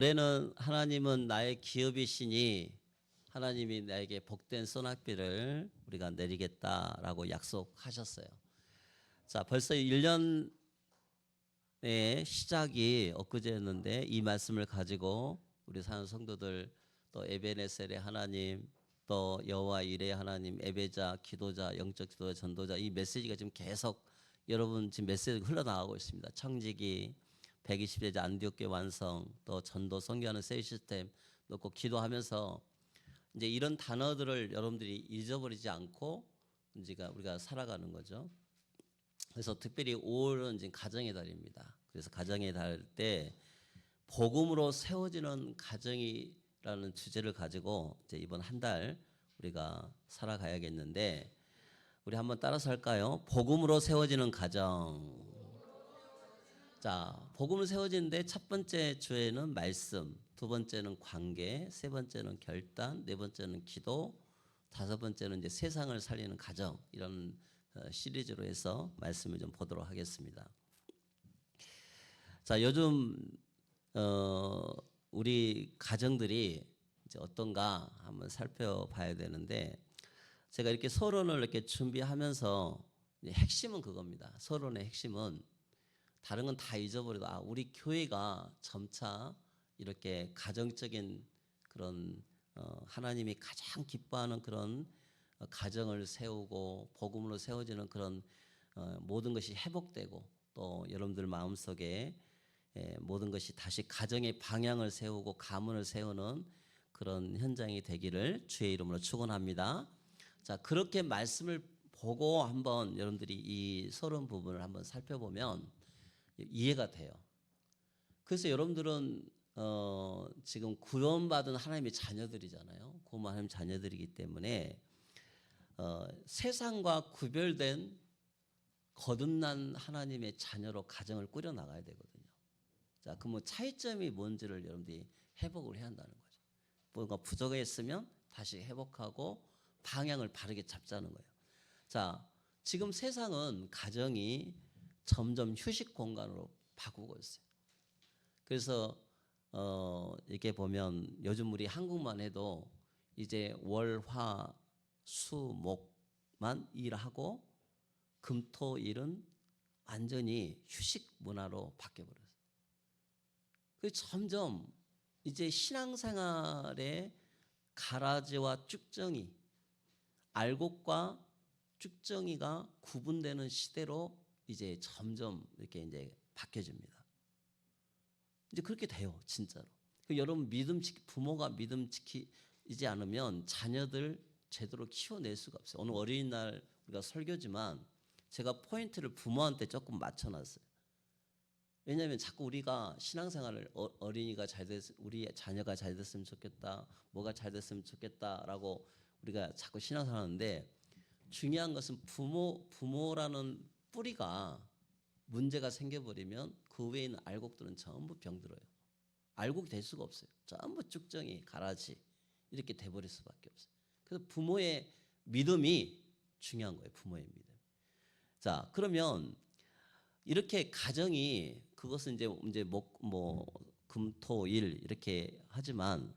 올해는 하나님은 나의 기업이시니 하나님이 나에게 복된 소낙비를 우리가 내리겠다라고 약속하셨어요. 자, 벌써 1년의 시작이 엊그제였는데 이 말씀을 가지고 우리 사는 성도들 또 에베네셀의 하나님 또 여호와 이레의 하나님 에베자 기도자 영적 기도자 전도자 이 메시지가 지금 계속 여러분 지금 메시지가 흘러나가고 있습니다. 청지기 120대 안디옥 교회 완성 또 전도 선교하는 새 시스템 놓고 기도하면서 이제 이런 단어들을 여러분들이 잊어버리지 않고 이제 우리가 살아가는 거죠. 그래서 특별히 5월은 지금 가정의 달입니다. 그래서 가정의 달 때 복음으로 세워지는 가정이라는 주제를 가지고 이제 이번 한 달 우리가 살아가야겠는데 우리 한번 따라서 할까요? 복음으로 세워지는 가정. 자, 복음을 세워지는데 첫 번째 주에는 말씀, 두 번째는 관계, 세 번째는 결단, 네 번째는 기도, 다섯 번째는 이제 세상을 살리는 가정 이런 시리즈로 해서 말씀을 좀 보도록 하겠습니다. 자, 요즘 우리 가정들이 이제 어떤가 한번 살펴봐야 되는데 제가 이렇게 서론을 이렇게 준비하면서 핵심은 그겁니다. 서론의 핵심은 다른 건 다 잊어버려도 우리 교회가 점차 이렇게 가정적인 그런 하나님이 가장 기뻐하는 그런 가정을 세우고 복음으로 세워지는 그런 모든 것이 회복되고 또 여러분들 마음속에 모든 것이 다시 가정의 방향을 세우고 가문을 세우는 그런 현장이 되기를 주의 이름으로 축원합니다. 자, 그렇게 말씀을 보고 한번 여러분들이 이 서론 부분을 한번 살펴보면 이해가 돼요. 그래서 여러분들은 지금 구원받은 하나님의 자녀들이잖아요. 구원받은 하나님의 자녀들이기 때문에 세상과 구별된 거듭난 하나님의 자녀로 가정을 꾸려 나가야 되거든요. 자, 그럼 차이점이 뭔지를 여러분들이 회복을 해야 한다는 거죠. 뭔가 부족했으면 다시 회복하고 방향을 바르게 잡자는 거예요. 자, 지금 세상은 가정이 점점 휴식 공간으로 바꾸고 있어요. 그래서 이렇게 보면 요즘 우리 한국만 해도 이제 월, 화, 수, 목만 일하고 금, 토, 일은 완전히 휴식 문화로 바뀌어버렸어요. 그래서 점점 이제 신앙생활의 가라지와 쭉정이, 알곡과 쭉정이가 구분되는 시대로 이제 점점 이렇게 이제 바뀌어집니다. 이제 그렇게 돼요, 진짜로. 여러분 부모가 믿음 지키지 않으면 자녀들 제대로 키워낼 수가 없어요. 오늘 어린이날 우리가 설교지만 제가 포인트를 부모한테 조금 맞춰놨어요. 왜냐하면 자꾸 우리가 신앙생활을 어린이가 잘 우리 자녀가 잘 됐으면 좋겠다, 뭐가 잘 됐으면 좋겠다라고 우리가 자꾸 신앙생활 하는데 중요한 것은 부모라는 뿌리가 문제가 생겨버리면 그 외에 있는 알곡들은 전부 병들어요. 알곡이 될 수가 없어요. 전부 쭉정이 가라지 이렇게 돼버릴 수밖에 없어요. 그래서 부모의 믿음이 중요한 거예요. 부모의 믿음. 자, 그러면 이렇게 가정이 그것은 이제 금토일 이렇게 하지만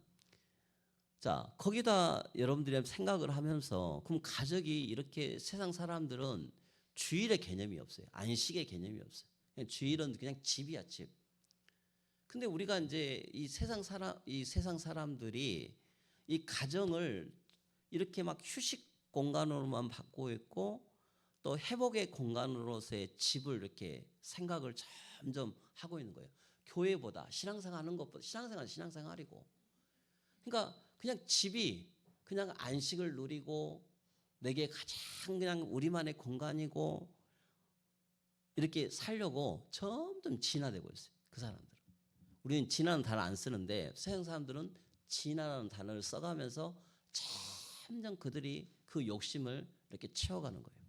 자, 거기다 여러분들이 생각을 하면서 그럼 가족이 이렇게 세상 사람들은 주일의 개념이 없어요. 안식의 개념이 없어요. 그냥 주일은 그냥 집이야, 집. 근데 우리가 이제 이 세상 사람들이 이 가정을 이렇게 막 휴식 공간으로만 받고 있고 또 회복의 공간으로서의 집을 이렇게 생각을 점점 하고 있는 거예요. 교회보다 신앙생활 하는 것보다 신앙생활은 신앙생활이고 그러니까 그냥 집이 그냥 안식을 누리고 내게 가장 그냥 우리만의 공간이고 이렇게 살려고 점점 진화되고 있어요. 그 사람들은. 우리는 진화는 단어 안 쓰는데 서양 사람들은 진화라는 단어를 써가면서 점점 그들이 그 욕심을 이렇게 채워가는 거예요.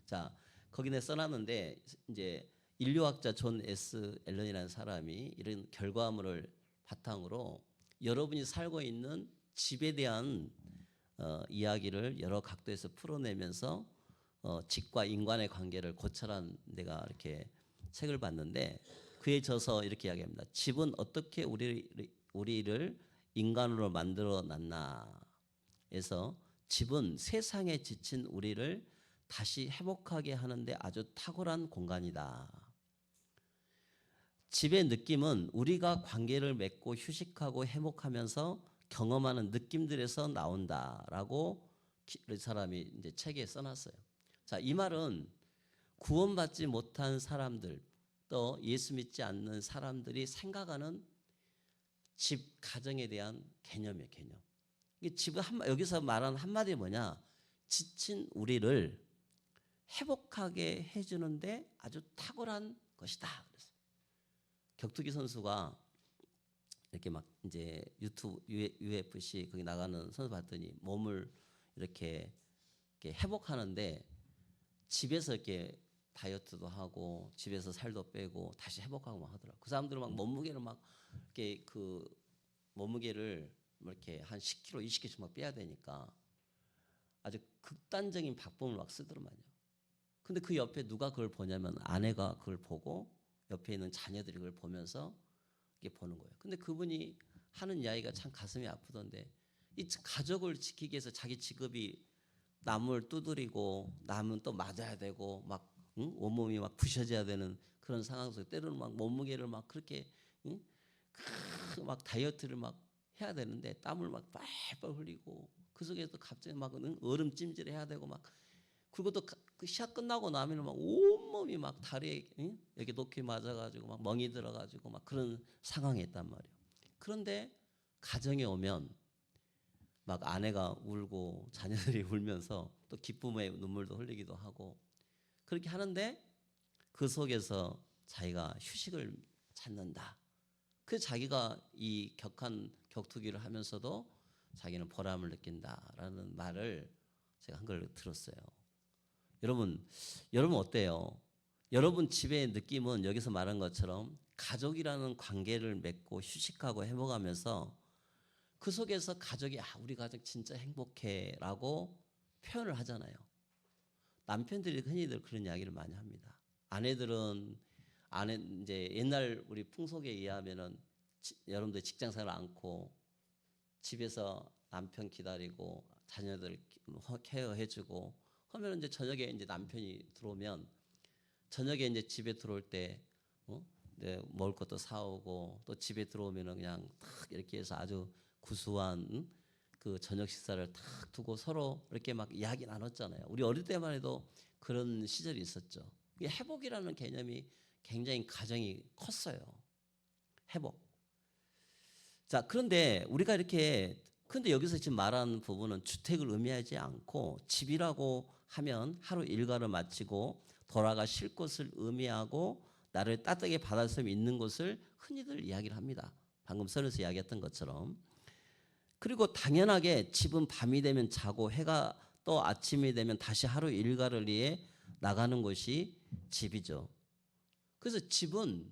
자, 거기 내 써놨는데 이제 인류학자 존 S. 앨런이라는 사람이 이런 결과물을 바탕으로 여러분이 살고 있는 집에 대한 이야기를 여러 각도에서 풀어내면서 집과 인간의 관계를 고찰한 내가 이렇게 책을 봤는데 그에 져서 이렇게 이야기합니다. 집은 어떻게 우리를 인간으로 만들어 놨나 해서 집은 세상에 지친 우리를 다시 회복하게 하는데 아주 탁월한 공간이다. 집의 느낌은 우리가 관계를 맺고 휴식하고 회복하면서 경험하는 느낌들에서 나온다라고 이 사람이 이제 책에 써놨어요. 자, 이 말은 구원받지 못한 사람들 또 예수 믿지 않는 사람들이 생각하는 집 가정에 대한 개념이에요, 개념. 집 여기서 말하는 한마디 뭐냐? 지친 우리를 회복하게 해주는데 아주 탁월한 것이다. 그랬어요. 격투기 선수가 이렇게 막 이제 유튜브 UFC 거기 나가는 선수 봤더니 몸을 이렇게 회복하는데 집에서 이렇게 다이어트도 하고 집에서 살도 빼고 다시 회복하고 막 하더라고. 그 사람들은 막 몸무게를 막 이렇게 그 몸무게를 이렇게 한 10kg, 20kg씩 막 빼야 되니까 아주 극단적인 방법을 막 쓰더만요. 근데 그 옆에 누가 그걸 보냐면 아내가 그걸 보고 옆에 있는 자녀들이 그걸 보면서 이게 보는 거예요. 근데 그분이 하는 이야기가 참 가슴이 아프던데 이 가족을 지키기 위해서 자기 직업이 남을 두드리고 남은 또 맞아야 되고 막 온몸이 막 부셔져야 되는 그런 상황 속에 때로는 막 몸무게를 막 그렇게 막 다이어트를 막 해야 되는데 땀을 막 빨빨 흘리고 그 속에서 갑자기 막 얼음 찜질 해야 되고 막 그리고 또 그 시합 끝나고 나면 막 온몸이 막 다리에 여기 높이 맞아가지고 막 멍이 들어가지고 막 그런 상황에 있단 말이에요. 그런데 가정에 오면 막 아내가 울고 자녀들이 울면서 또 기쁨의 눈물도 흘리기도 하고 그렇게 하는데 그 속에서 자기가 휴식을 찾는다. 그 자기가 이 격한 격투기를 하면서도 자기는 보람을 느낀다라는 말을 제가 한 걸 들었어요. 여러분 어때요? 여러분 집의 느낌은 여기서 말한 것처럼 가족이라는 관계를 맺고 휴식하고 회복하면서 그 속에서 가족이 우리 가족 진짜 행복해라고 표현을 하잖아요. 남편들이 흔히들 그런 이야기를 많이 합니다. 아내들은 이제 옛날 우리 풍속에 의하면은 여러분들 직장생활 않고 집에서 남편 기다리고 자녀들 케어해주고 하면 이제 저녁에 이제 남편이 들어오면 저녁에 이제 집에 들어올 때 이제 먹을 것도 사오고 또 집에 들어오면은 그냥 탁 이렇게 해서 아주 구수한 그 저녁 식사를 탁 두고 서로 이렇게 막 이야기 나눴잖아요. 우리 어릴 때만 해도 그런 시절이 있었죠. 회복이라는 개념이 굉장히 가정이 컸어요. 회복. 자, 그런데 우리가 근데 여기서 지금 말하는 부분은 주택을 의미하지 않고 집이라고 하면 하루 일과를 마치고 돌아가 쉴 곳을 의미하고 나를 따뜻하게 받을 수 있는 곳을 흔히들 이야기를 합니다. 방금 선에서 이야기했던 것처럼. 그리고 당연하게 집은 밤이 되면 자고 해가 또 아침이 되면 다시 하루 일과를 위해 나가는 곳이 집이죠. 그래서 집은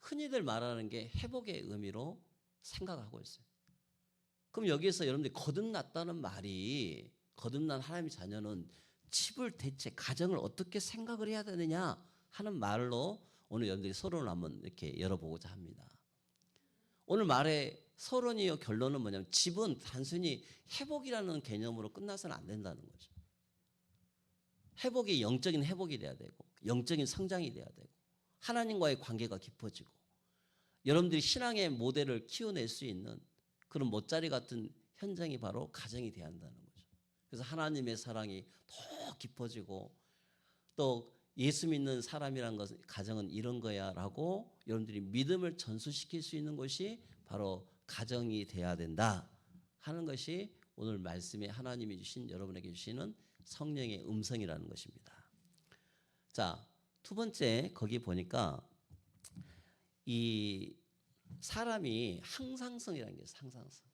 흔히들 말하는 게 회복의 의미로 생각하고 있어요. 그럼 여기에서 여러분들이 거듭났다는 말이 거듭난 하나님의 자녀는 집을 대체 가정을 어떻게 생각을 해야 되느냐 하는 말로 오늘 여러분들이 서론을 한번 이렇게 열어보고자 합니다. 오늘 말의 서론이요 결론은 뭐냐면 집은 단순히 회복이라는 개념으로 끝나서는 안 된다는 거죠. 회복이 영적인 회복이 돼야 되고 영적인 성장이 돼야 되고 하나님과의 관계가 깊어지고 여러분들이 신앙의 모델을 키워낼 수 있는 그런 못자리 같은 현장이 바로 가정이 돼야 한다는 거죠. 그래서 하나님의 사랑이 더 깊어지고 또 예수 믿는 사람이란 것은 가정은 이런 거야라고 여러분들이 믿음을 전수시킬 수 있는 것이 바로 가정이 돼야 된다 하는 것이 오늘 말씀에 하나님이 주신 여러분에게 주시는 성령의 음성이라는 것입니다. 자, 두 번째 거기 보니까 이 사람이 항상성이라는 게 있어요. 항상성.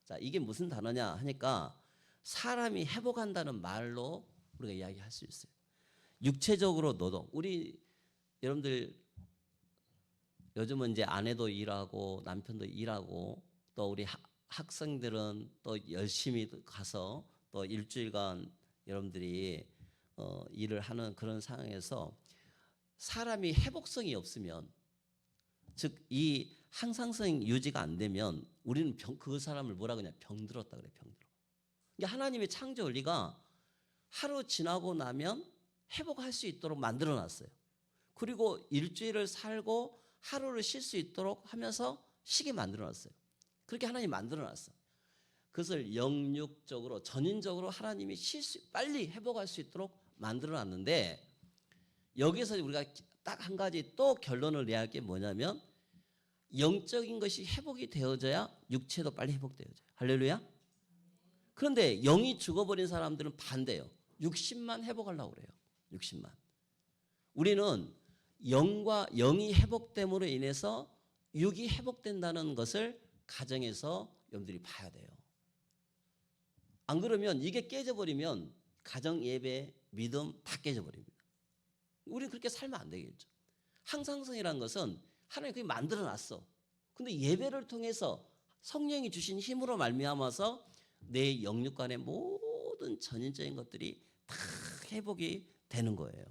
자, 이게 무슨 단어냐 하니까 사람이 회복한다는 말로 우리가 이야기할 수 있어요. 육체적으로 노동. 우리 여러분들 요즘은 이제 아내도 일하고 남편도 일하고 또 우리 학생들은 또 열심히 가서 또 일주일간 여러분들이 일을 하는 그런 상황에서 사람이 회복성이 없으면 즉 이 항상성 유지가 안 되면 우리는 그 사람을 뭐라 그러냐? 병들었다 그래, 병들어. 그러니까 하나님의 창조 원리가 하루 지나고 나면 회복할 수 있도록 만들어 놨어요. 그리고 일주일을 살고 하루를 쉴 수 있도록 하면서 쉬게 만들어 놨어요. 그렇게 하나님이 만들어 놨어. 그것을 영육적으로 전인적으로 하나님이 빨리 회복할 수 있도록 만들어 놨는데, 여기서 우리가 딱 한 가지 또 결론을 내야 할 게 뭐냐면, 영적인 것이 회복이 되어져야 육체도 빨리 회복되어져요. 할렐루야. 그런데 영이 죽어버린 사람들은 반대예요. 육신만 회복하려고 그래요. 육신만. 우리는 영이 회복됨으로 인해서 육이 회복된다는 것을 가정에서 여러분들이 봐야 돼요. 안 그러면 이게 깨져버리면 가정 예배, 믿음 다 깨져버립니다. 우리는 그렇게 살면 안 되겠죠. 항상성이라는 것은 하나님이 그렇게 만들어놨어. 근데 예배를 통해서 성령이 주신 힘으로 말미암아서 내 영육간의 모든 전인적인 것들이 다 회복이 되는 거예요.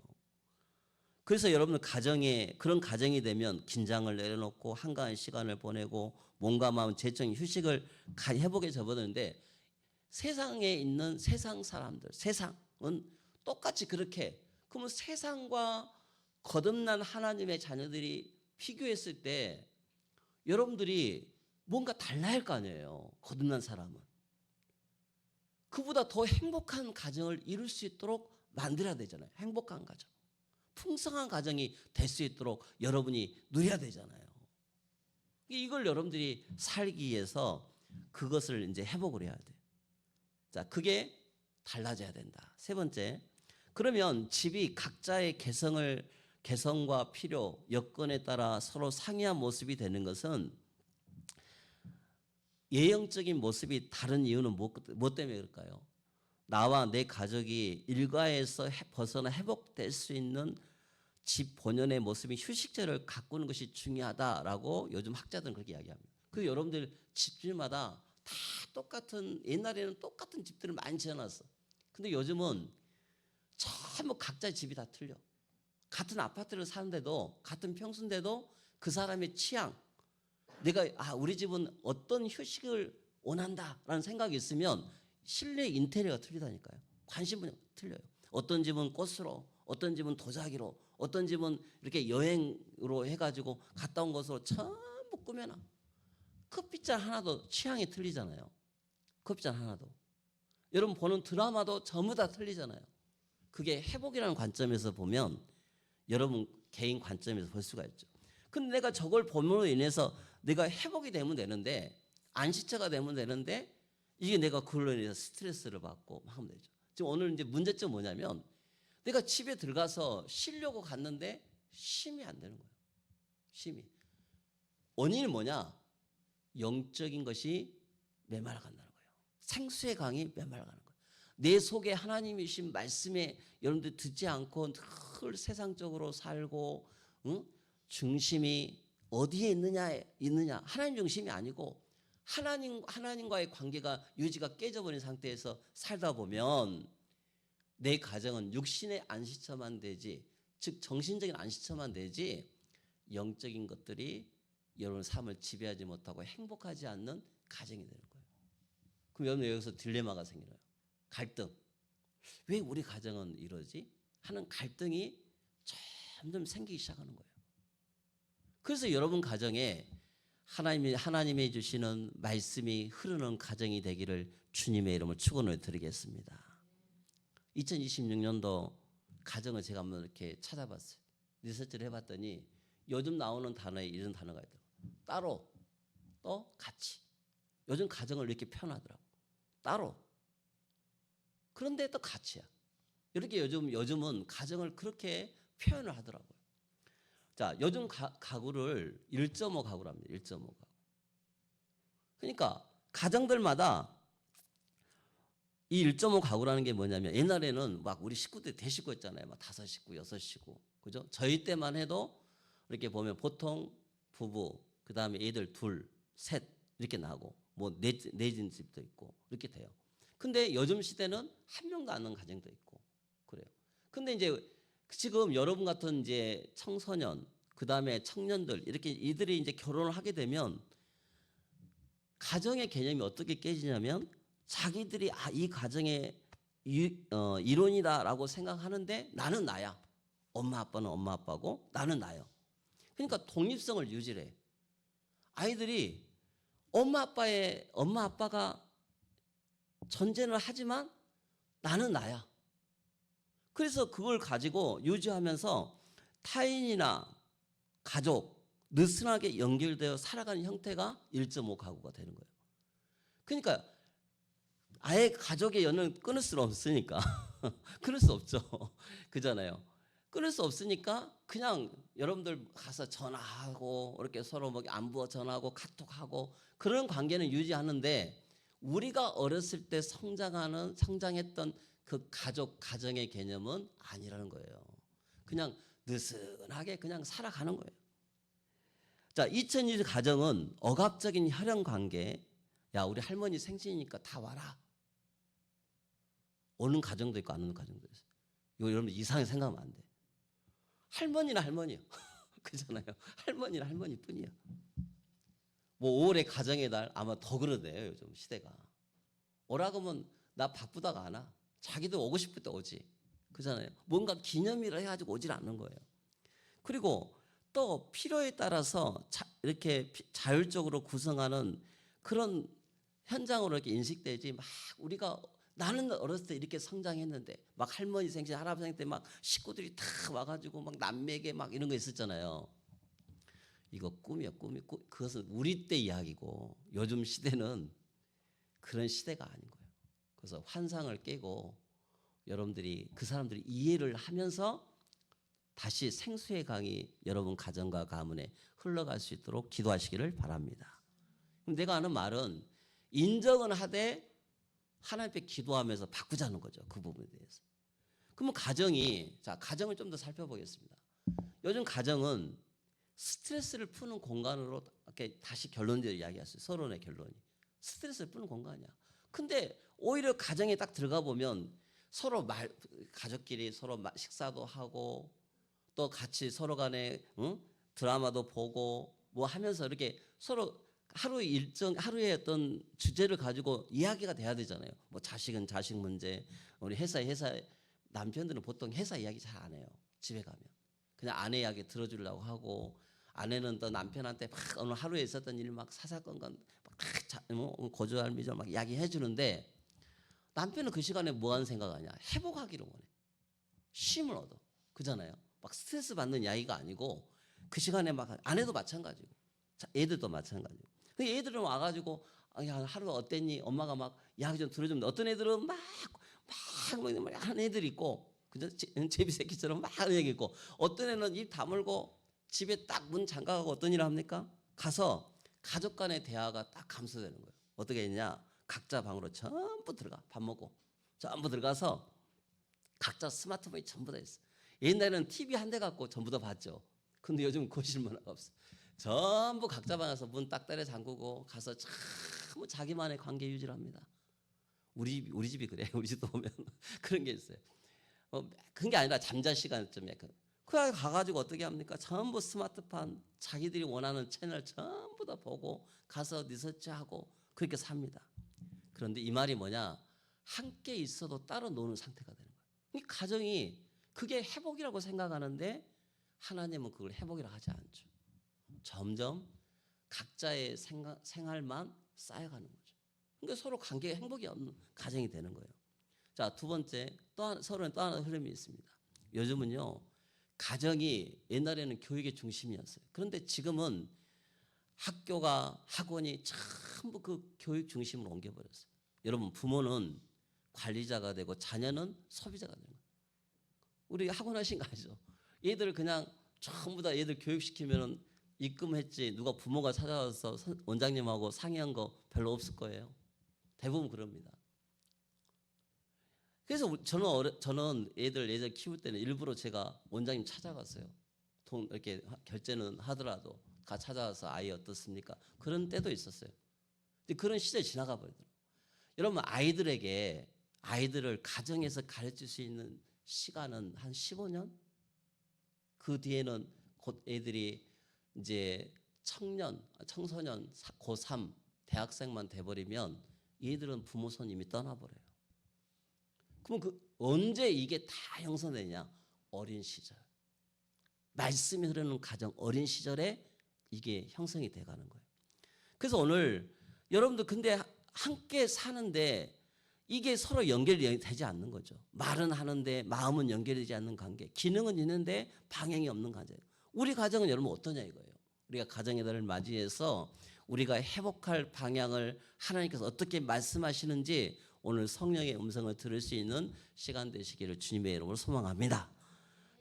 그래서 여러분들 가정에 그런 가정이 되면 긴장을 내려놓고 한가한 시간을 보내고 몸과 마음 재정의 휴식을 회복에 접어드는데, 세상에 있는 세상 사람들, 세상은 똑같이 그렇게, 그러면 세상과 거듭난 하나님의 자녀들이 비교했을 때 여러분들이 뭔가 달라야 할 거 아니에요. 거듭난 사람은 그보다 더 행복한 가정을 이룰 수 있도록 만들어야 되잖아요. 행복한 가정, 풍성한 가정이 될 수 있도록 여러분이 누려야 되잖아요. 이걸 여러분들이 살기 위해서 그것을 이제 회복을 해야 돼. 자, 그게 달라져야 된다. 세 번째, 그러면 집이 각자의 개성과 필요, 여건에 따라 서로 상이한 모습이 되는 것은, 예형적인 모습이 다른 이유는 뭐 때문에 그럴까요? 나와 내 가족이 일과에서 벗어나 회복될 수 있는 집 본연의 모습이 휴식처를 가꾸는 것이 중요하다라고 요즘 학자들은 그렇게 이야기합니다. 그 여러분들 집들마다 다 똑같은, 옛날에는 똑같은 집들을 많이 지어놨어. 근데 요즘은 전부 각자의 집이 다 틀려. 같은 아파트를 사는데도, 같은 평수인데도 그 사람의 취향, 내가 우리 집은 어떤 휴식을 원한다라는 생각이 있으면 실내 인테리어가 틀리다니까요. 관심 분야가 틀려요. 어떤 집은 꽃으로, 어떤 집은 도자기로, 어떤 집은 이렇게 여행으로 해가지고 갔다 온 것으로 전부 꾸며놔. 커피잔 하나도 취향이 틀리잖아요. 커피잔 하나도. 여러분 보는 드라마도 전부 다 틀리잖아요. 그게 회복이라는 관점에서 보면 여러분 개인 관점에서 볼 수가 있죠. 근데 내가 저걸 봄으로 인해서 내가 회복이 되면 되는데, 안식처가 되면 되는데, 이게 내가 그걸로 인해서 스트레스를 받고 막 하면 되죠. 지금 오늘 이제 문제점 뭐냐면, 내가 집에 들어가서 쉬려고 갔는데 쉼이 안 되는 거예요. 쉼이. 원인이 뭐냐? 영적인 것이 메말라간다는 거예요. 생수의 강이 메말라가는 거예요. 내 속에 하나님이 주신 말씀에 여러분들 듣지 않고 늘 세상적으로 살고, 응? 중심이 어디에 있느냐? 하나님 중심이 아니고 하나님과의 관계가 유지가 깨져버린 상태에서 살다 보면 내 가정은 육신의 안식처만 되지, 즉 정신적인 안식처만 되지, 영적인 것들이 여러분 삶을 지배하지 못하고 행복하지 않는 가정이 되는 거예요. 그럼 여러분 여기서 딜레마가 생겨요. 갈등. 왜 우리 가정은 이러지? 하는 갈등이 점점 생기기 시작하는 거예요. 그래서 여러분 가정에 하나님이 주시는 말씀이 흐르는 가정이 되기를 주님의 이름으로 축원을 드리겠습니다. 2026년도 가정을 제가 한번 이렇게 찾아봤어요. 리서치를 해봤더니 요즘 나오는 단어에 이런 단어가 있더라고요. 따로, 또 같이. 요즘 가정을 이렇게 표현하더라고요. 따로. 그런데 또 같이야. 이렇게 요즘은 가정을 그렇게 표현을 하더라고요. 자, 요즘 가구를 1.5 가구로 합니다. 1.5 가구. 그러니까 가정들마다 이 1.5 가구라는 게 뭐냐면, 옛날에는 막 우리 식구들 대식구 했잖아요. 막 5식구, 6식구. 그죠? 저희 때만 해도 이렇게 보면 보통 부부, 그 다음에 애들 둘, 셋 이렇게 나고, 뭐 내진 집도 있고 이렇게 돼요. 근데 요즘 시대는 한 명도 안 넣은 가정도 있고 그래요. 근데 이제 지금 여러분 같은 이제 청소년, 그다음에 청년들 이렇게 이들이 이제 결혼을 하게 되면 가정의 개념이 어떻게 깨지냐면 자기들이 이 가정의 이론이다라고 생각하는데 나는 나야. 엄마 아빠는 엄마 아빠고 나는 나요. 그러니까 독립성을 유지해. 아이들이 엄마 아빠가 존재는 하지만 나는 나야. 그래서 그걸 가지고 유지하면서 타인이나 가족, 느슨하게 연결되어 살아가는 형태가 1.5 가구가 되는 거예요. 그러니까 아예 가족의 연을 끊을 수는 없으니까 끊을 수 없죠. 그잖아요. 끊을 수 없으니까 그냥 여러분들 가서 전화하고 이렇게 서로 뭐 안부 전화하고 카톡하고 그런 관계는 유지하는데 우리가 어렸을 때 성장했던 그 가정의 개념은 아니라는 거예요. 그냥 느슨하게 그냥 살아가는 거예요. 자, 2020 가정은 억압적인 혈연 관계. 야, 우리 할머니 생신이니까 다 와라. 오는 가정도 있고 안 오는 가정도 있어요. 이거 여러분 이상하게 생각하면 안 돼. 할머니나 할머니요. 그잖아요. 할머니나 할머니뿐이야. 뭐 5월의 가정의 달 아마 더 그러대요. 요즘 시대가. 오라고 하면 나 바쁘다가 안 와. 자기도 오고 싶을 때 오지. 그잖아요. 뭔가 기념일을 해가지고 오질 않는 거예요. 그리고 또 필요에 따라서 이렇게 자율적으로 구성하는 그런 현장으로 이렇게 인식되지 막 우리가 나는 어렸을 때 이렇게 성장했는데 막 할머니 생신 할아버지 생신 때 막 식구들이 다 와가지고 막 남매계 막 이런 거 있었잖아요. 이거 꿈이야 꿈이. 그것은 우리 때 이야기고 요즘 시대는 그런 시대가 아닌 거예요. 그래서 환상을 깨고 여러분들이 그 사람들이 이해를 하면서 다시 생수의 강이 여러분 가정과 가문에 흘러갈 수 있도록 기도하시기를 바랍니다. 내가 하는 말은 인정은 하되 하나님 앞에 기도하면서 바꾸자는 거죠. 그 부분에 대해서. 그러면 가정을 좀 더 살펴보겠습니다. 요즘 가정은 스트레스를 푸는 공간으로 이렇게 다시 결론대로 이야기했어요. 서론의 결론이. 스트레스를 푸는 공간이야. 근데 오히려 가정에 딱 들어가 보면 가족끼리 서로 식사도 하고 또 같이 서로 간에 드라마도 보고 뭐 하면서 이렇게 서로 하루의 어떤 주제를 가지고 이야기가 돼야 되잖아요. 뭐 자식은 자식 문제, 우리 회사 남편들은 보통 회사 이야기 잘 안 해요. 집에 가면 그냥 아내 이야기 들어주려고 하고 아내는 또 남편한테 막 오늘 하루에 있었던 일 막 사사건건 막 고조할 미절 막 이야기해 주는데 남편은 그 시간에 뭐 하는 생각하냐? 회복하기를 원해. 쉼을 얻어. 그잖아요. 막 스트레스 받는 이야기가 아니고 그 시간에 막 아내도 마찬가지고 애들도 마찬가지고. 그 애들은 와가지고 야 하루 어땠니? 엄마가 막 이야기 좀 들어주면 어떤 애들은 막 하는 애들이 있고 그죠? 제비 새끼처럼 막 하는 애기 있고 어떤 애는 입 다물고 집에 딱 문 잠가가고 어떤 일을 합니까? 가서 가족 간의 대화가 딱 감소되는 거예요. 어떻게 했냐? 각자 방으로 전부 들어가. 밥 먹고 전부 들어가서 각자 스마트폰이 전부 다 있어. 옛날에는 TV 한 대 갖고 전부 다 봤죠. 근데 요즘 거실 문화가 없어. 전부 각자 방에서 문 딱 때려 잠그고 가서 참 자기만의 관계 유지를 합니다. 우리 집이 그래. 우리 집도 보면 그런 게 있어요. 그런 게 아니라 잠잘 시간쯤에 그래 가가지고 어떻게 합니까? 전부 스마트폰 자기들이 원하는 채널 전부 다 보고 가서 리서치하고 그렇게 삽니다. 그런데 이 말이 뭐냐? 함께 있어도 따로 노는 상태가 되는 거예요. 이 가정이 그게 회복이라고 생각하는데 하나님은 그걸 회복이라고 하지 않죠. 점점 각자의 생활만 쌓여가는 거죠. 그러니까 서로 관계에 행복이 없는 가정이 되는 거예요. 자, 두 번째 서로는 또 하나 흐름이 있습니다. 요즘은요 가정이 옛날에는 교육의 중심이었어요. 그런데 지금은 학원이 전부 그 교육 중심으로 옮겨버렸어요. 여러분 부모는 관리자가 되고 자녀는 소비자가 되는 거예요. 우리 학원 하신 거 아시죠? 얘들 그냥 전부 다 얘들 교육시키면 입금했지 누가 부모가 찾아와서 원장님하고 상의한 거 별로 없을 거예요. 대부분 그럽니다. 그래서 저는 애들 키울 때는 일부러 제가 원장님 찾아갔어요. 돈 이렇게 결제는 하더라도 찾아와서 아이 어떻습니까? 그런 때도 있었어요. 근데 그런 시절이 지나가 버리더라고요. 여러분 아이들을 가정에서 가르칠 수 있는 시간은 한 15년? 그 뒤에는 곧 애들이 이제 청소년, 고3 대학생만 돼버리면 얘들은 부모 손 이미 떠나버려요. 그럼 언제 이게 다 형성되냐? 어린 시절. 말씀이 흐르는 가정, 어린 시절에 이게 형성이 돼가는 거예요. 그래서 오늘 여러분들 근데 함께 사는데 이게 서로 연결이 되지 않는 거죠. 말은 하는데 마음은 연결되지 않는 관계. 기능은 있는데 방향이 없는 관계. 우리 가정은 여러분 어떠냐 이거예요. 우리가 가정의 달을 맞이해서 우리가 회복할 방향을 하나님께서 어떻게 말씀하시는지 오늘 성령의 음성을 들을 수 있는 시간 되시기를 주님의 이름으로 소망합니다.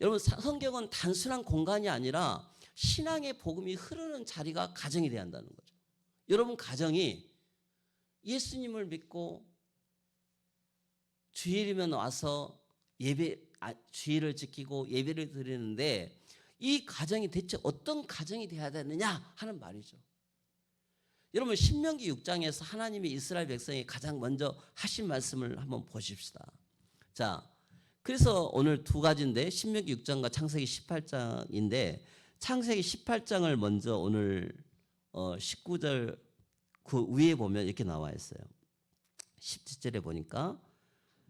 여러분 성경은 단순한 공간이 아니라 신앙의 복음이 흐르는 자리가 가정이 돼야 한다는 거죠. 여러분 가정이 예수님을 믿고 주일이면 와서 주일을 지키고 예배를 드리는데 이 가정이 대체 어떤 가정이 돼야 되느냐 하는 말이죠. 여러분 신명기 6장에서 하나님이 이스라엘 백성이 가장 먼저 하신 말씀을 한번 보십시다. 자, 그래서 오늘 두 가지인데 신명기 6장과 창세기 18장인데 창세기 18장을 먼저 오늘 19절 그 위에 보면 이렇게 나와 있어요. 17절에 보니까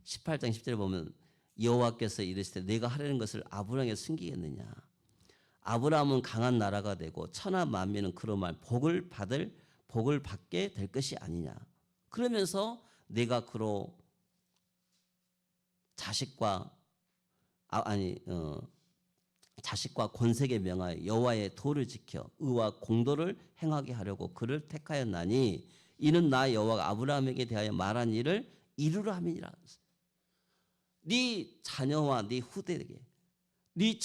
18장 10절에 보면 여호와께서 이르시되 내가 하려는 것을 아브라함에게 숨기겠느냐. 아브라함은 강한 나라가 되고 천하 만민은 그로 말 복을 받게 될 것이 아니냐. 그러면서 내가 그로 자식과 권세에 명하여 여호와의 도를 지켜 의와 공도를 행하게 하려고 그를 택하였나니 이는 나 여호와가 아브라함에게 대하여 말한 일을 이루려 함이니라. 네 자녀와 네 후대에게 네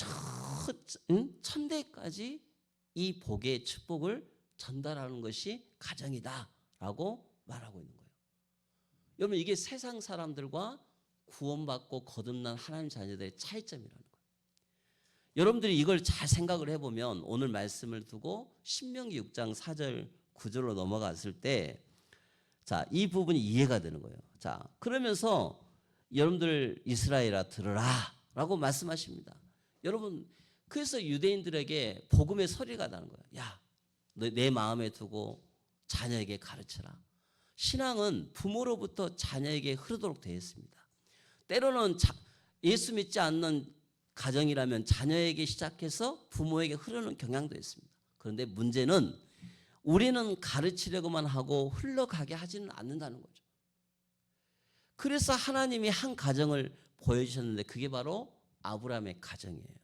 천대까지 이 복의 축복을 전달하는 것이 가정이다라고 말하고 있는 거예요. 여러분 이게 세상 사람들과 구원받고 거듭난 하나님 자녀들의 차이점이라는 거예요. 여러분들이 이걸 잘 생각을 해보면 오늘 말씀을 두고 신명기 6장 4절 9절로 넘어갔을 때 자, 이 부분이 이해가 되는 거예요. 자, 그러면서 여러분들 이스라엘아 들으라 라고 말씀하십니다. 여러분 그래서 유대인들에게 복음의 소리가 나는 거예요. 야, 너 내 마음에 두고 자녀에게 가르쳐라. 신앙은 부모로부터 자녀에게 흐르도록 되어 있습니다. 때로는 예수 믿지 않는 가정이라면 자녀에게 시작해서 부모에게 흐르는 경향도 있습니다. 그런데 문제는 우리는 가르치려고만 하고 흘러가게 하지는 않는다는 거죠. 그래서 하나님이 한 가정을 보여주셨는데 그게 바로 아브라함의 가정이에요.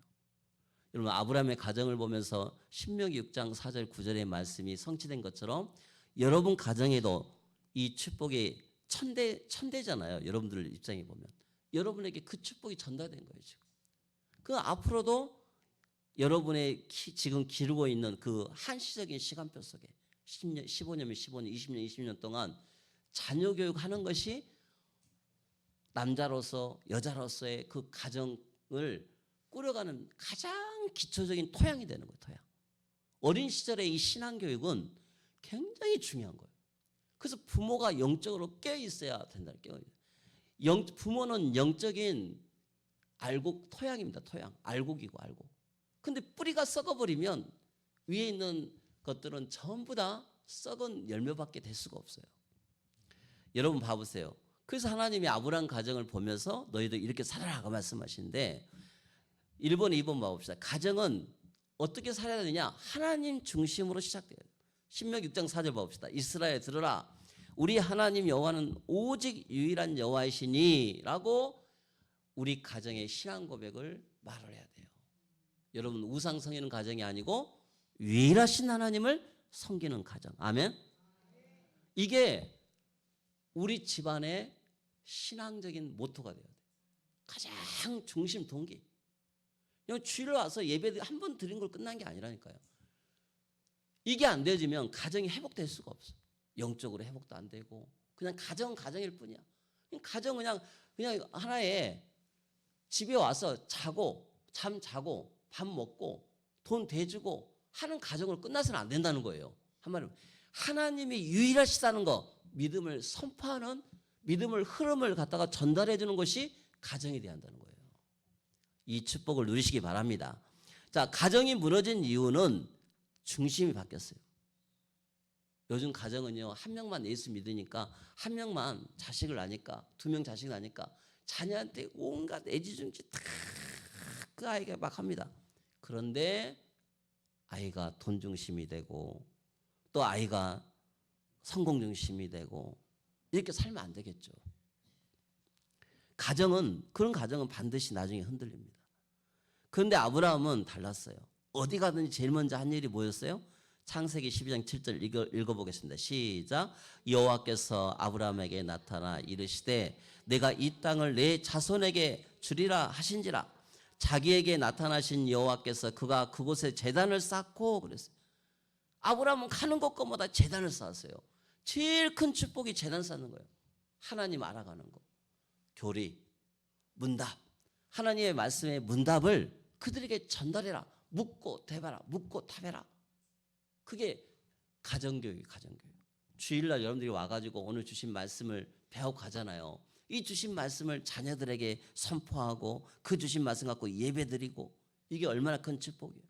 여러분 아브라함의 가정을 보면서 신명기 6장 4절 9절의 말씀이 성취된 것처럼 여러분 가정에도 이 축복이 천대잖아요. 여러분들 입장에 보면 여러분에게 그 축복이 전달된 거예요. 지금 그 앞으로도 여러분의 지금 기르고 있는 그 한시적인 시간표 속에 10년, 15년, 15년, 20년, 20년 동안 자녀 교육하는 것이 남자로서 여자로서의 그 가정을 꾸려가는 가장 기초적인 토양이 되는 거예요. 토양. 어린 시절의 이 신앙교육은 굉장히 중요한 거예요. 그래서 부모가 영적으로 깨어 있어야 된다는 거예요. 부모는 영적인 토양입니다. 토양. 알곡이고 알곡. 근데 뿌리가 썩어버리면 위에 있는 것들은 전부 다 썩은 열매밖에 될 수가 없어요. 여러분 봐보세요. 그래서 하나님이 아브라함 가정을 보면서 너희들 이렇게 살아라고 말씀하시는데 1번, 2번 봐봅시다. 가정은 어떻게 살아야 되냐? 하나님 중심으로 시작돼요. 신명기 6장 4절 봐봅시다. 이스라엘 들으라. 우리 하나님 여호와는 오직 유일한 여호와이시니 라고 우리 가정의 신앙 고백을 말을 해야 돼요. 여러분 우상 섬기는 가정이 아니고 유일하신 하나님을 섬기는 가정. 아멘. 이게 우리 집안의 신앙적인 모토가 돼야 돼요. 가장 중심 동기. 그냥 주일에 와서 예배 한 번 드린 걸 끝난 게 아니라니까요. 이게 안 되지면 가정이 회복될 수가 없어. 영적으로 회복도 안 되고 그냥 가정일 뿐이야. 가정 그냥 하나의 집에 와서 잠 자고 밥 먹고 돈 대주고 하는 가정으로 끝나서는 안 된다는 거예요. 한마디로 하나님이 유일하시다는 거, 믿음을 선포하는 믿음을 흐름을 갖다가 전달해 주는 것이 가정이 돼야 한다는 거예요. 이 축복을 누리시기 바랍니다. 자, 자, 가정이 무너진 이유는 중심이 바뀌었어요. 요즘 가정은요, 한 명만 예수 믿으니까, 한 명만 자식을 낳으니까, 2명 자식을 낳으니까 자녀한테 온갖 애지중지 다 그 아이가 막 합니다. 그런데 아이가 돈 중심이 되고 또 아이가 성공 중심이 되고 이렇게 살면 안 되겠죠. 그런 가정은 반드시 나중에 흔들립니다. 그런데 아브라함은 달랐어요. 어디 가든지 제일 먼저 한 일이 뭐였어요? 창세기 12장 7절 읽어보겠습니다. 시작. 여호와께서 아브라함에게 나타나 이르시되 내가 이 땅을 내 자손에게 주리라 하신지라. 자기에게 나타나신 여호와께서 그가 그곳에 제단을 쌓고 그랬어요. 아브라함은 가는 곳마다 제단을 쌓았어요. 제일 큰 축복이 제단 쌓는 거예요. 하나님 알아가는 거. 교리, 문답. 하나님의 말씀의 문답을 그들에게 전달해라. 묻고 대봐라. 묻고 답해라. 그게 가정교육이에요. 가정교육. 주일날 여러분들이 와가지고 오늘 주신 말씀을 배우고 가잖아요. 이 주신 말씀을 자녀들에게 선포하고 그 주신 말씀 갖고 예배드리고 이게 얼마나 큰 축복이에요.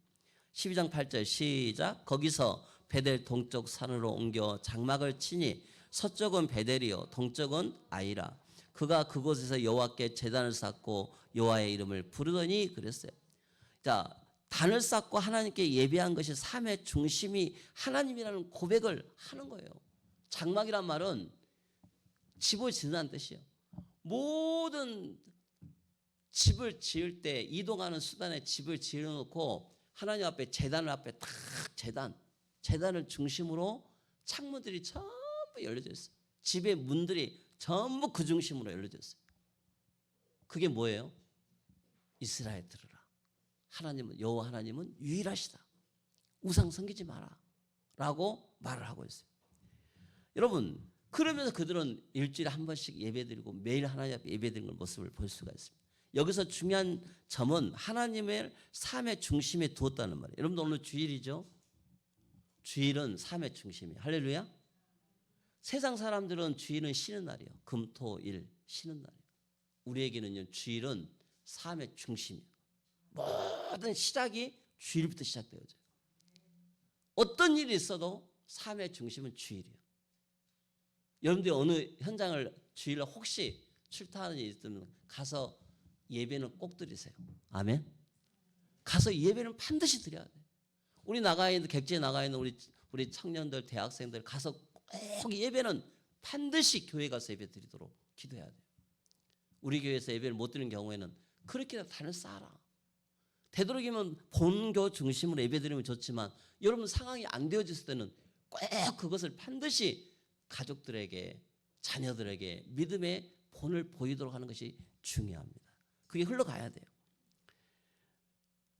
12장 8절 시작. 거기서 베델 동쪽 산으로 옮겨 장막을 치니 서쪽은 베델이요 동쪽은 아이라. 그가 그곳에서 여호와께 제단을 쌓고 여호와의 이름을 부르더니 그랬어요. 자, 단을 쌓고 하나님께 예배한 것이 삶의 중심이 하나님이라는 고백을 하는 거예요. 장막이란 말은 집을 짓는다는 뜻이에요. 모든 집을 지을 때 이동하는 수단에 집을 지어놓고 하나님 앞에 제단을 앞에 딱 제단을 중심으로 창문들이 전부 열려져 있어요. 집의 문들이 전부 그 중심으로 열려져 있어요. 그게 뭐예요? 이스라엘 들으라. 하나님은 여호와 하나님은 유일하시다. 우상 섬기지 마라 라고 말을 하고 있어요. 여러분, 그러면서 그들은 일주일에 한 번씩 예배드리고 매일 하나님 앞에 예배드리는 모습을 볼 수가 있습니다. 여기서 중요한 점은 하나님의 삶의 중심에 두었다는 말이에요. 여러분들 오늘 주일이죠? 주일은 삶의 중심이에요. 할렐루야. 세상 사람들은 주일은 쉬는 날이에요. 금, 토, 일 쉬는 날이에요. 우리에게는요, 주일은 삶의 중심이에요. 모든 시작이 주일부터 시작되어져요. 어떤 일이 있어도 삶의 중심은 주일이에요. 여러분들이 어느 현장을 주일날 혹시 출타하는 일이 있으면 가서 예배는 꼭 드리세요. 아멘. 가서 예배는 반드시 드려야 돼요. 우리 나가 있는 객지에 나가 있는 우리 청년들, 대학생들 가서 꼭 예배는 반드시 교회 가서 예배 드리도록 기도해야 돼요. 우리 교회에서 예배를 못 드리는 경우에는 그렇게라도 단을 쌓아라. 되도록이면 본교 중심으로 예배 드리면 좋지만 여러분 상황이 안 되어졌을 때는 꼭 그것을 반드시 가족들에게 자녀들에게 믿음의 본을 보이도록 하는 것이 중요합니다. 그게 흘러가야 돼요.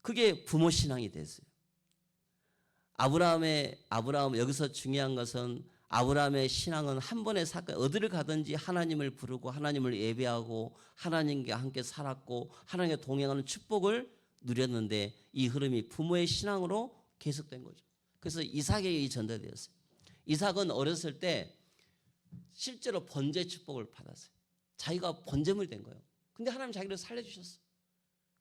그게 부모 신앙이 됐어요. 아브라함 여기서 중요한 것은 아브라함의 신앙은 한 번의 사건 어디를 가든지 하나님을 부르고 하나님을 예배하고 하나님과 함께 살았고 하나님과 동행하는 축복을 누렸는데 이 흐름이 부모의 신앙으로 계속된 거죠. 그래서 이삭에게 전달되었어요. 이삭은 어렸을 때 실제로 번제 축복을 받았어요. 자기가 번제물이 된 거예요. 근데 하나님 자기를 살려주셨어요.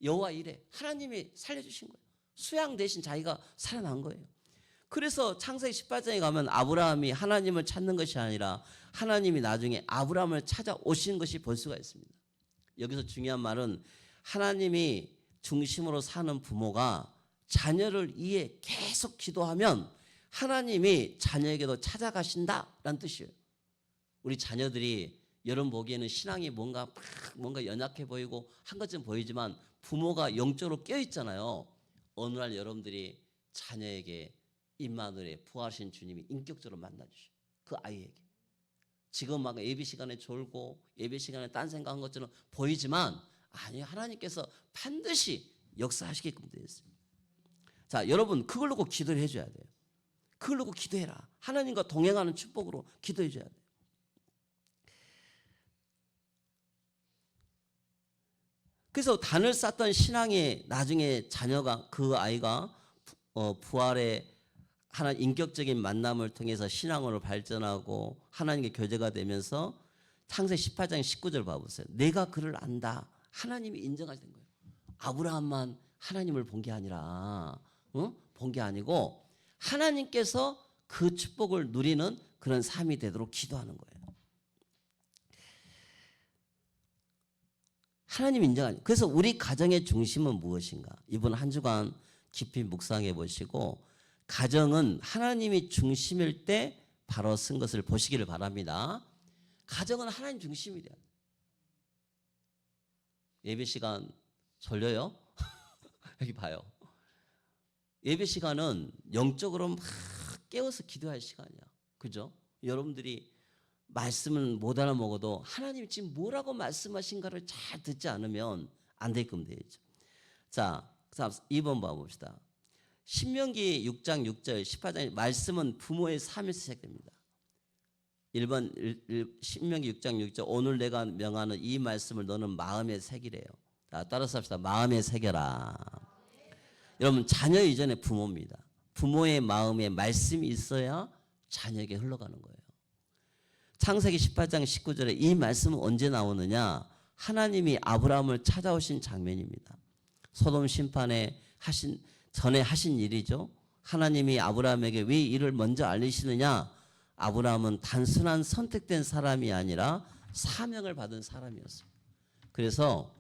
여호와 이레 하나님이 살려주신 거예요. 수양 대신 자기가 살아난 거예요. 그래서 창세기 18장에 가면 아브라함이 하나님을 찾는 것이 아니라 하나님이 나중에 아브라함을 찾아오신 것이 볼 수가 있습니다. 여기서 중요한 말은 하나님이 중심으로 사는 부모가 자녀를 위해 계속 기도하면 하나님이 자녀에게도 찾아가신다라는 뜻이에요. 우리 자녀들이 여러분 보기에는 신앙이 뭔가 연약해 보이고 한 것쯤 보이지만 부모가 영적으로 깨어 있잖아요. 어느 날 여러분들이 자녀에게 임마누엘의 부활하신 주님이 인격적으로 만나주셔. 그 아이에게. 지금 막 예배 시간에 졸고 예배 시간에 딴 생각한 것처럼 보이지만 아니 하나님께서 반드시 역사하시게끔 되어 있어요. 자, 여러분 그걸 놓고 기도를 해줘야 돼요. 그걸 놓고 기도해라. 하나님과 동행하는 축복으로 기도해 줘야 돼요. 그래서 단을 쌓던 신앙의 나중에 자녀가 그 아이가 부활의 하나 인격적인 만남을 통해서 신앙으로 발전하고 하나님께 교제가 되면서 창세기 18장 19절 봐보세요. 내가 그를 안다. 하나님이 인정하신 거예요. 아브라함만 하나님을 본 게 아니라 본 게 아니고 하나님께서 그 축복을 누리는 그런 삶이 되도록 기도하는 거예요. 하나님 인정하죠. 그래서 우리 가정의 중심은 무엇인가? 이번 한 주간 깊이 묵상해 보시고 가정은 하나님이 중심일 때 바로 쓴 것을 보시기를 바랍니다. 가정은 하나님 중심이 돼요. 예배 시간 졸려요? 여기 봐요. 예배 시간은 영적으로 막 깨워서 기도할 시간이야. 그죠? 여러분들이 말씀을 못 알아먹어도 하나님이 지금 뭐라고 말씀하신가를 잘 듣지 않으면 안 되게끔 되죠. 자, 2번 봐봅시다. 신명기 6장 6절 18장 말씀은 부모의 삶에서 시작됩니다. 1번 신명기 6장 6절 오늘 내가 명하는 이 말씀을 너는 마음에 새기래요. 자, 따라서 합시다. 마음에 새겨라. 여러분 자녀 이전에 부모입니다. 부모의 마음에 말씀이 있어야 자녀에게 흘러가는 거예요. 창세기 18장 19절에 이 말씀은 언제 나오느냐? 하나님이 아브라함을 찾아오신 장면입니다. 소돔 심판에 전에 하신 일이죠. 하나님이 아브라함에게 왜 이를 먼저 알리시느냐? 아브라함은 단순한 선택된 사람이 아니라 사명을 받은 사람이었습니다. 그래서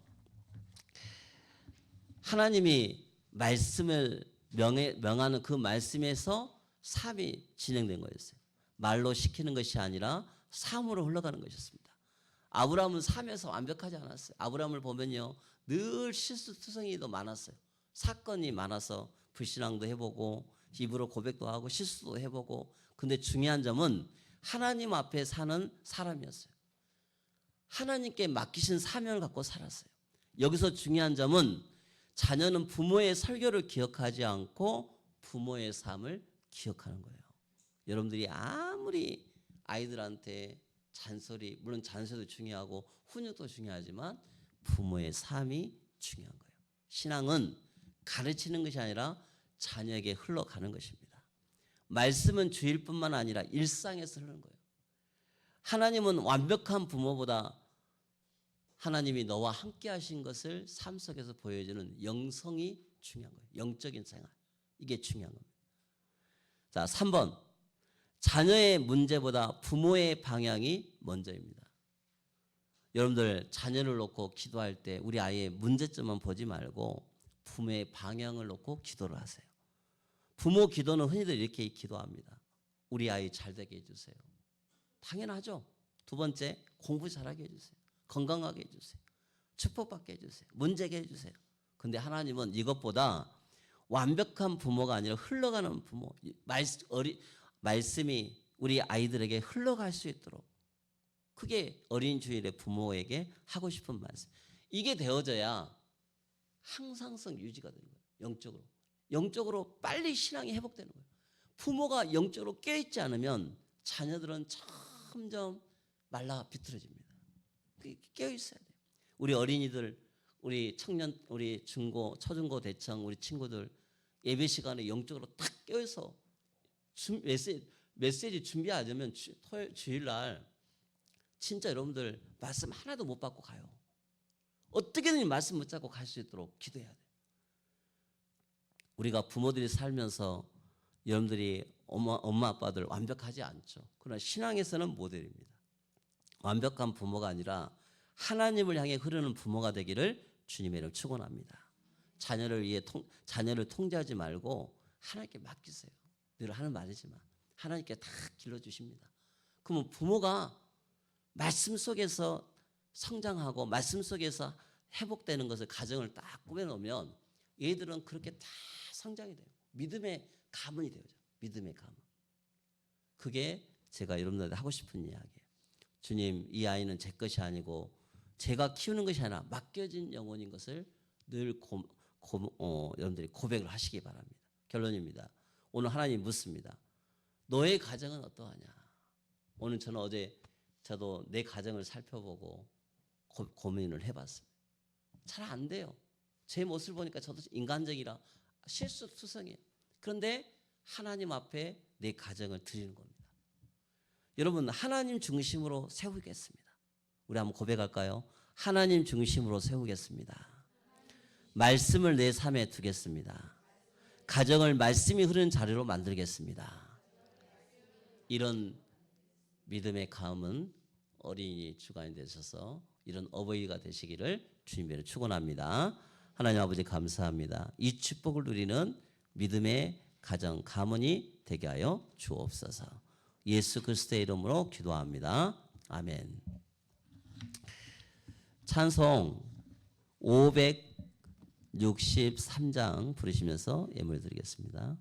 하나님이 말씀을 명하는 그 말씀에서 삶이 진행된 거였어요. 말로 시키는 것이 아니라 삶으로 흘러가는 것이었습니다. 아브라함은 삶에서 완벽하지 않았어요. 아브라함을 보면요, 늘 실수투성이도 많았어요. 사건이 많아서 불신앙도 해보고 입으로 고백도 하고 실수도 해보고. 근데 중요한 점은 하나님 앞에 사는 사람이었어요. 하나님께 맡기신 사명을 갖고 살았어요. 여기서 중요한 점은 자녀는 부모의 설교를 기억하지 않고 부모의 삶을 기억하는 거예요. 여러분들이 아무리 아이들한테 잔소리, 물론 잔소리도 중요하고 훈육도 중요하지만 부모의 삶이 중요한 거예요. 신앙은 가르치는 것이 아니라 자녀에게 흘러가는 것입니다. 말씀은 주일 뿐만 아니라 일상에서 흐르는 거예요. 하나님은 완벽한 부모보다 하나님이 너와 함께 하신 것을 삶 속에서 보여주는 영성이 중요한 거예요. 영적인 생활. 이게 중요한 겁니다. 자, 3번. 자녀의 문제보다 부모의 방향이 먼저입니다. 여러분들 자녀를 놓고 기도할 때 우리 아이의 문제점만 보지 말고 부모의 방향을 놓고 기도를 하세요. 부모 기도는 흔히들 이렇게 기도합니다. 우리 아이 잘 되게 해주세요. 당연하죠. 두 번째, 공부 잘하게 해주세요. 건강하게 해주세요. 축복받게 해주세요. 문제게 해주세요. 근데 하나님은 이것보다 완벽한 부모가 아니라 흘러가는 부모, 말씀이 우리 아이들에게 흘러갈 수 있도록, 그게 어린 주일에 부모에게 하고 싶은 말씀. 이게 되어져야 항상성 유지가 되는 거예요. 영적으로. 영적으로 빨리 신앙이 회복되는 거예요. 부모가 영적으로 깨어있지 않으면 자녀들은 점점 말라 비틀어집니다. 깨어있어야 돼요. 우리 어린이들, 우리 청년, 우리 중고, 초중고 대청, 우리 친구들 예배 시간에 영적으로 딱 깨어서 메시지 준비하려면 주일날 진짜 여러분들 말씀 하나도 못 받고 가요. 어떻게든 말씀 못 잡고 갈 수 있도록 기도해야 돼요. 우리가 부모들이 살면서 여러분들이 엄마 아빠들 완벽하지 않죠. 그러나 신앙에서는 모델입니다. 완벽한 부모가 아니라 하나님을 향해 흐르는 부모가 되기를 주님의 이름으로 축원합니다. 자녀를 통제하지 말고 하나님께 맡기세요. 늘 하는 말이지만 하나님께 다 길러주십니다. 그러면 부모가 말씀 속에서 성장하고 말씀 속에서 회복되는 것을 가정을 딱 꾸며놓으면 얘들은 그렇게 다 성장이 돼요. 믿음의 가문이 되죠. 믿음의 가문. 그게 제가 여러분들한테 하고 싶은 이야기예요. 주님, 이 아이는 제 것이 아니고 제가 키우는 것이 아니라 맡겨진 영혼인 것을 늘 여러분들이 고백을 하시기 바랍니다. 결론입니다. 오늘 하나님 묻습니다. 너의 가정은 어떠하냐? 오늘 저도 내 가정을 살펴보고 고민을 해봤습니다. 잘 안 돼요. 제 모습을 보니까 저도 인간적이라 실수투성이에요. 그런데 하나님 앞에 내 가정을 드리는 겁니다. 여러분, 하나님 중심으로 세우겠습니다. 우리 한번 고백할까요? 하나님 중심으로 세우겠습니다. 말씀을 내 삶에 두겠습니다. 가정을 말씀이 흐르는 자리로 만들겠습니다. 이런 믿음의 가음은 어린이 주간이 되셔서 이런 어버이가 되시기를 주님으로 축원합니다. 하나님 아버지 감사합니다. 이 축복을 누리는 믿음의 가정 가문이 되게 하여 주옵소서. 예수 그리스도의 이름으로 기도합니다. 아멘. 찬송 563장 부르시면서 예물 드리겠습니다.